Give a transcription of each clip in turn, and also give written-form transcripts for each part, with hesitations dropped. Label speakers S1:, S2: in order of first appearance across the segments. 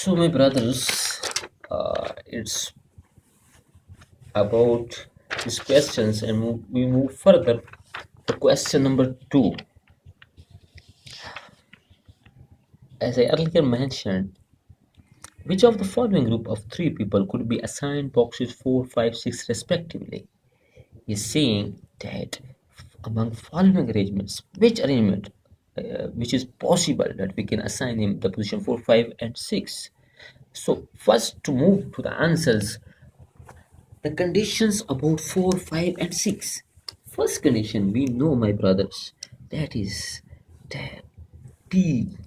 S1: So, my brothers, it's about these questions, and we move further. The question number two, as I earlier mentioned, which of the following group of three people could be assigned boxes 4, 5, 6 respectively? Is saying that among following arrangements, which arrangement which is possible that we can assign him the position 4, 5, and 6. So, first to move to the answers, the conditions about 4, 5, and 6. First condition we know, my brothers, that is that P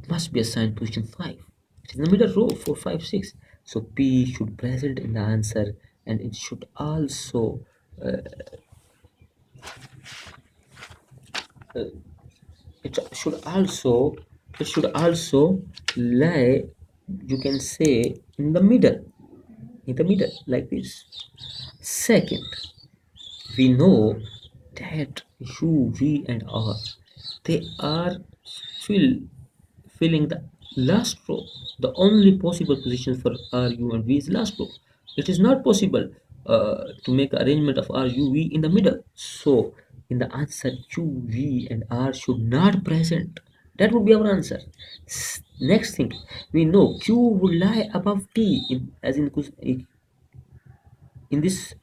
S1: must be assigned position 5. It is in the middle row 4, 5, 6. So P should present in the answer, and it should also it should also it should also lie, you can say, in the middle like this. Second, we know that U, V, and R, they are fill, filling the last row. The only possible position for R, U, and V is last row. It is not possible to make arrangement of R, U, V in the middle. So, in the answer, U, V, and R should not present. That would be our answer. Next thing, we know Q would lie above T, in this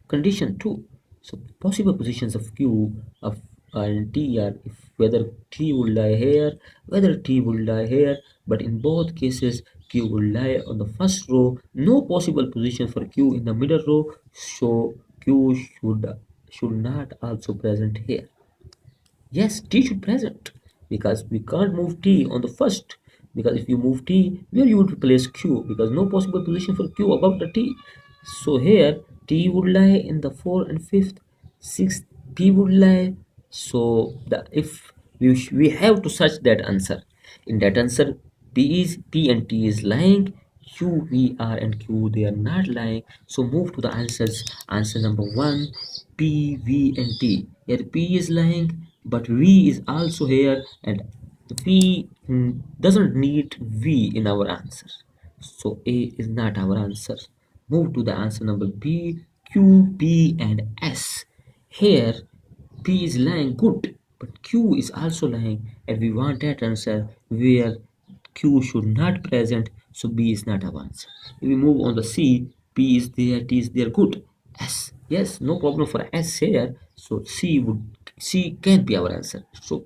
S1: condition too. So possible positions of Q of and T are if whether T will lie here, whether T will lie here, but in both cases Q will lie on the first row. No possible position for Q in the middle row, so Q should not also present here. Yes, T should present because we can't move T on the first, because if you move T, where you would place Q, because no possible position for Q above the T. So here T would lie in the 4 and 5th, 6th P would lie. So the if we have to search that answer. In that answer, P and T is lying. Q, V, R, and Q, they are not lying. So move to the answers. Answer number 1, P, V, and T. Here P is lying, but V is also here, and P doesn't need V in our answer. So A is not our answer. Move to the answer number B, Q, P, and S. Here P is lying good, but Q is also lying, and we want that answer where Q should not present, so B is not our answer. If we move on the C, P is there, T is there, good. S, yes, no problem for S here, so C can be our answer. So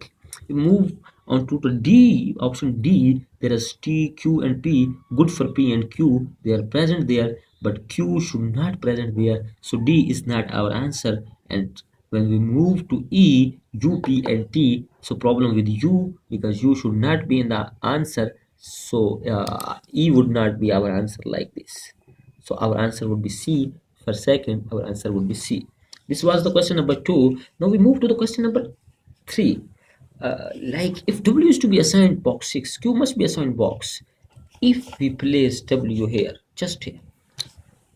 S1: we move on to the D, option D. There is T, Q, and P. Good for P and Q, they are present there, but Q should not present there, so D is not our answer. And when we move to E, U, P, and T, so problem with U, because U should not be in the answer, so E would not be our answer like this. So our answer would be C. For second, our answer would be C. This was the question number 2. Now we move to the question number 3. Like if W is to be assigned box 6, Q must be assigned box. If we place W here, just here,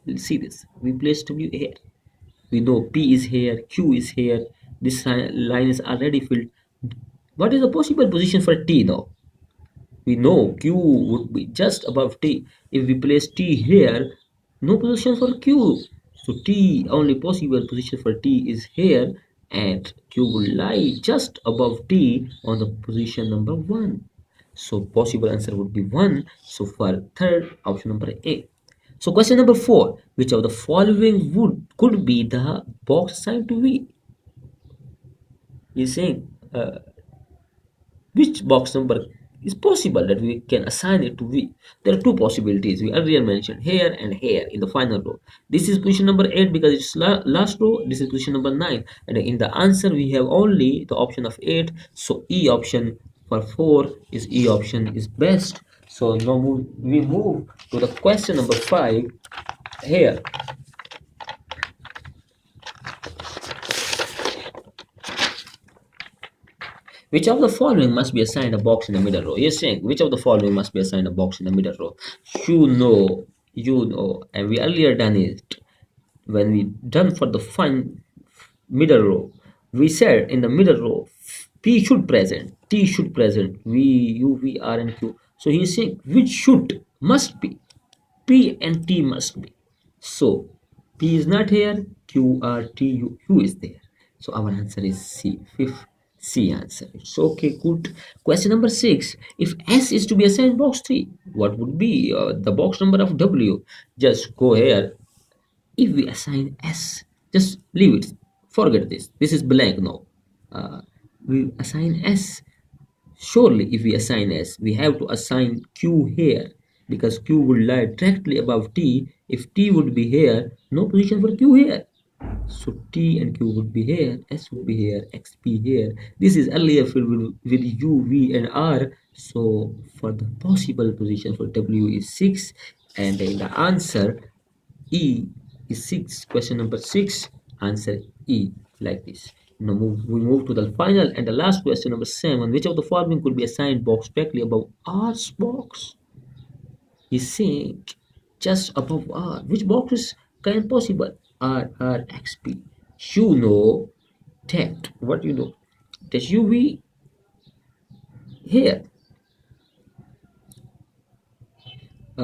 S1: we'll see this. We place W here. We know P is here, Q is here. This line is already filled. What is the possible position for T now? We know Q would be just above T. If we place T here, no position for Q. So T, only possible position for T is here, and Q will lie just above T on the position number 1. So possible answer would be 1. So for third, option number A. So question number 4, which of the following could be the box assigned to V? Is saying which box number is possible that we can assign it to V. There are two possibilities we earlier mentioned, here and here in the final row. This is position number 8 because it's last row. This is position number 9, and in the answer we have only the option of 8. So E option for 4 is E option is best. So now we move to the question number 5 here. Which of the following must be assigned a box in the middle row? You're saying which of the following must be assigned a box in the middle row? You know, and we earlier done it when we done for the middle row. We said in the middle row P should present, T should present, V, U, V, R, and Q. So he's saying which should must be. P and T must be. So P is not here, Q R T U is there. So our answer is C. Fifth C answer. It's okay, good. Question number 6. If S is to be assigned box 3, what would be the box number of W? Just go here. If we assign S, just leave it. Forget this. This is blank now. Uh, we assign S. Surely, if we assign S, we have to assign Q here because Q would lie directly above T. If T would be here, no position for Q here. So T and Q would be here, S would be here, X P here. This is earlier filled with U, V, and R. So for the possible position for W is 6, and then the answer E is 6. Question number 6. Answer E like this. Now we move to the final and the last question, number 7. Which of the following could be assigned box directly above R's box? He's saying just above R. Which box is kind of possible? R, R, X, P. You know that. What you know? That UV here.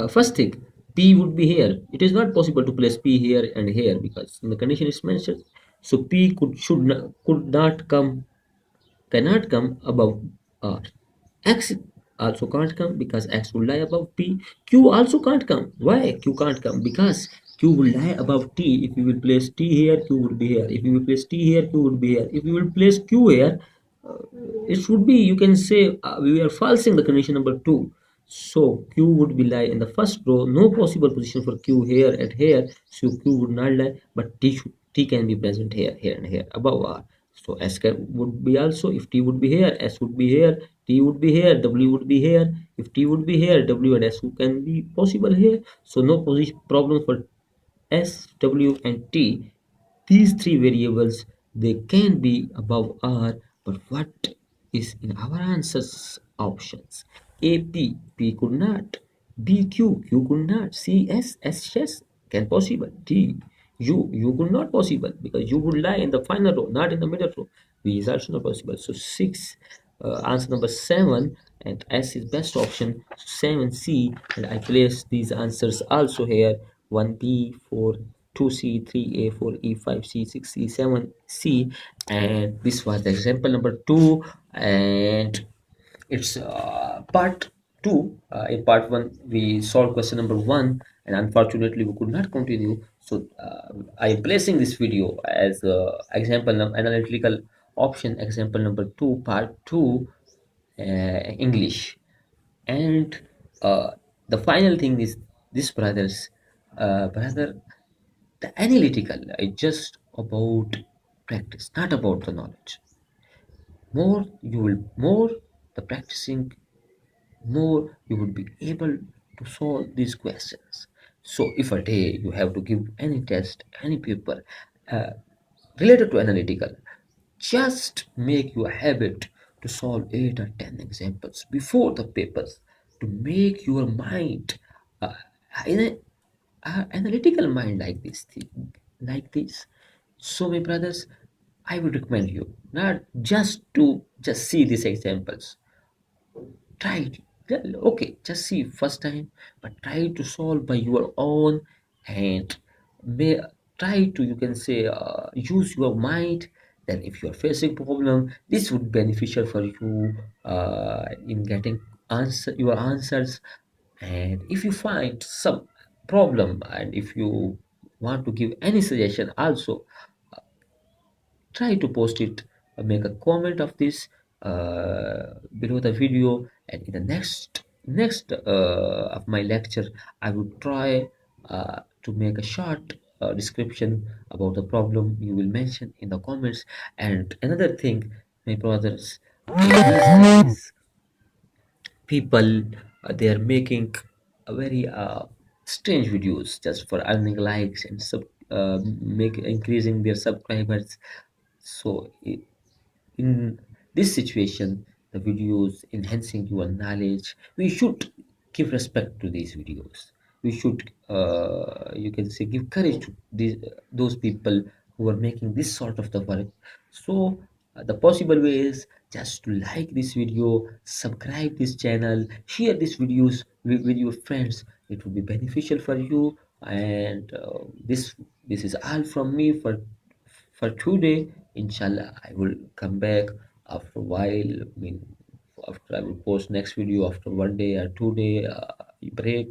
S1: First thing, P would be here. It is not possible to place P here and here because in the condition is mentioned. So P could not come, cannot come above R. X also can't come because X will lie above P. Q also can't come. Why Q can't come? Because Q will lie above T. If we will place T here, Q would be here. If we will place T here, Q would be here. If we will place Q here, it should be, you can say, we are falsing the condition number 2. So Q would be lie in the first row. No possible position for Q here and here. So Q would not lie, but T can be present here, here, and here above R. So S would be also, if T would be here, S would be here, T would be here, W would be here. If T would be here, W and S can be possible here. So no position problem for S, W, and T. These three variables, they can be above R, but what is in our answers options? A, P, P could not. B, Q, Q could not. C, S, S, S can possible. D, U could not possible because U would lie in the final row, not in the middle row. V is also not possible. So 6, answer number 7, and S is best option. 7C, and I place these answers also here. 1B, 4, 2C, 3A, 4E, 5C, 6C, 7C, and this was the example number 2, and it's part 2. In part 1 we solved question number 1, and unfortunately we could not continue, so I am placing this video as example analytical option example number 2, part 2, English. And the final thing is this, brothers, brother, the analytical is just about practice, not about the knowledge. More the practicing, more you would be able to solve these questions. So if a day you have to give any test, any paper uh, related to analytical, just make your habit to solve 8 or 10 examples before the papers to make your mind uh, in a analytical mind like this like this. So my brothers, I would recommend you not just to just see these examples. Try it. Yeah, okay, just see first time, but try to solve by your own, and may try to, you can say, use your mind. Then if you are facing problem, this would be beneficial for you in getting your answers. And if you find some problem, and if you want to give any suggestion also, try to post it, make a comment of this below the video, and in the next of my lecture I will try to make a short description about the problem you will mention in the comments. And another thing, my brothers, these days people, they are making a very strange videos just for earning likes and make increasing their subscribers. So in this situation, the videos enhancing your knowledge, we should give respect to these videos. We should, you can say, give courage to those people who are making this sort of the work. So The possible way is just to like this video, subscribe this channel, share these videos with your friends. It will be beneficial for you. And this is all from me for today. Inshallah, I will come back after a while. I mean, after I will post next video after 1 day or 2 day break,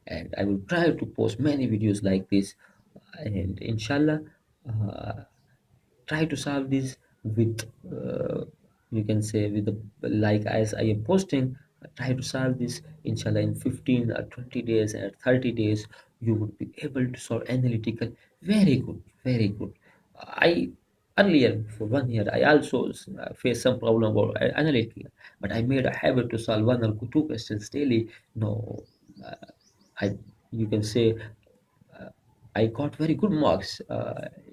S1: and I will try to post many videos like this. And inshallah, uh, try to solve this with you can say with the like as I am posting. Try to solve this inshallah in 15 or 20 days and 30 days. You would be able to solve analytical very good, very good. I earlier for 1 year I also faced some problem about analytical, but I made a habit to solve one or two questions daily. No, uh, I you can say I got very good marks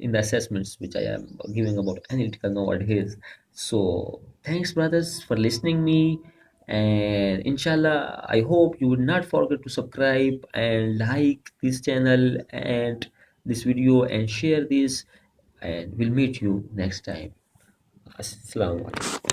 S1: in the assessments which I am giving about analytical nowadays. So thanks, brothers, for listening me. And inshallah, I hope you will not forget to subscribe and like this channel and this video and share this. And we'll meet you next time. Assalamu alaikum.